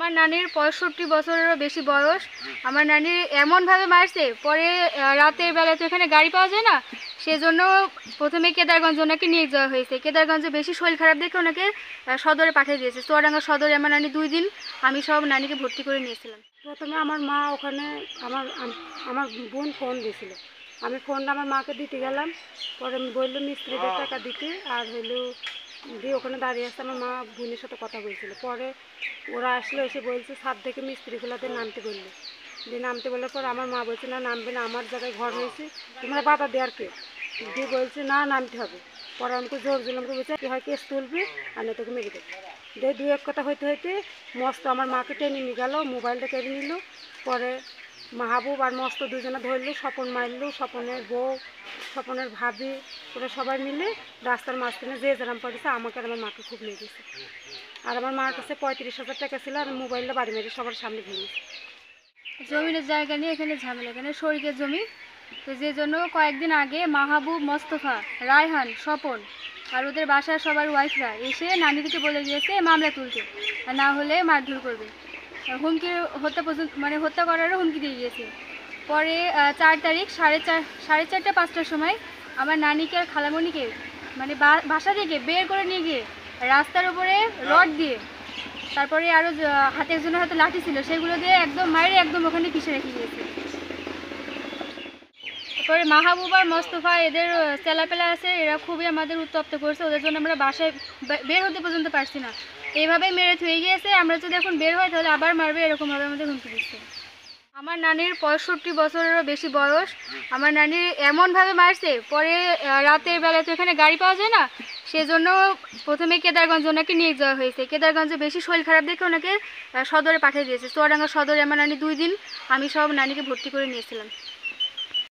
আমার নানির ৬৫ বছরেরও বেশি বয়স। আমার নানি এমনভাবে মারছে, পরে রাতের বেলা তো এখানে গাড়ি পাওয়া যায় না, সেজন্য প্রথমে কেদারগঞ্জ ওনাকে নিয়ে যাওয়া হয়েছে। কেদারগঞ্জে বেশি শরীর খারাপ দেখে ওনাকে সদরে পাঠিয়ে দিয়েছে। চুয়াডাঙ্গা সদরে আমার নানি 2 দিন আমি সব নানিকে ভর্তি করে নিয়েছিলাম। প্রথমে আমার মা ওখানে আমার বোন ফোন দিয়েছিল, আমি ফোনটা আমার মাকে দিতে গেলাম। পরে আমি বললো মিস্ত্রিদের টাকা দিতে, আর হইলো দিয়ে ওখানে দাঁড়িয়ে আসতে আমার মা বোনের সাথে কথা বলছিল। পরে ওরা আসলো, এসে বলছে ছাদ থেকে মিস্ত্রিগুলোদের নামতে বললো। দিয়ে নামতে বলার পর আমার মা বলছে না নামবে না, আমার জায়গায় ঘর হয়েছে, তোমরা বাধা দেওয়ার কে? দিয়ে বলছে না নামতে হবে। পরে আমাকে জোর জুলুম করে বলছে হয় কেস তুলবি আর না তোকে মেরে দেবে। দিয়ে দু এক কথা হইতে হইতে মস্ত আমার মাকে টেনে নিয়ে গেল, মোবাইলটা কেড়ে নিল। পরে মাহবুব আর মস্ত দুজনে ধরলো, স্বপন মারলো, স্বপনের বউ, স্বপনের ভাবি, ওরা সবাই মিলে রাস্তার মাঝখানে যে যেরাম পড়েছে আমাকে আর আমার মাকে খুব লেগেছে। আর আমার মার কাছে 35,000 টাকা ছিল, আর মোবাইলটা বাড়ি মেরে সবার সামনে ভেঙেছে। জমিনের জায়গা নিয়ে এখানে ঝামেলা, এখানে শরিকের জমি। তো যে জন্য কয়েকদিন আগে মাহবুব, মোস্তফা, রায়হান, স্বপন আর ওদের বাসার সবার ওয়াইফরা এসে নানিদিকে বলে গিয়েছে মামলা তুলতে, আর না হলে মারধর করবে, হুমকি, হত্যা পর্যন্ত, মানে হত্যা করারও হুমকি দিয়ে গিয়েছে। পরে 4 তারিখ সাড়ে 4:30-5টার সময় আমার নানিকে আর খালামণিকে মানে বাসা থেকে বের করে নিয়ে গিয়ে রাস্তার উপরে রড দিয়ে, তারপরে আরও হাতে একজনের হাতে লাঠি ছিল, সেগুলো দিয়ে একদম মাইরে একদম ওখানে পিষে রেখে গিয়েছে। তারপরে মাহবুব আর মোস্তফা এদের চেলাপেলা আছে, এরা খুবই আমাদের উত্তপ্ত করছে, ওদের জন্য আমরা বাসায় বের হতে পর্যন্ত পারছি না। এইভাবেই মেরে থুয়ে গিয়েছে, আমরা যদি এখন বের হয় তাহলে আবার মারবে, এরকমভাবে আমাদের হুমকি দিচ্ছে। আমার নানির ৬৫ বছরেরও বেশি বয়স। আমার নানি এমনভাবে মারছে, পরে রাতের বেলা তো এখানে গাড়ি পাওয়া যায় না, সেজন্য প্রথমে কেদারগঞ্জ ওনাকে নিয়ে যাওয়া হয়েছে। কেদারগঞ্জে বেশি শরীর খারাপ দেখে ওনাকে সদরে পাঠিয়ে দিয়েছে। চুয়াডাঙ্গা সদরে আমার নানি 2 দিন আমি সব নানিকে ভর্তি করে নিয়েছিলাম।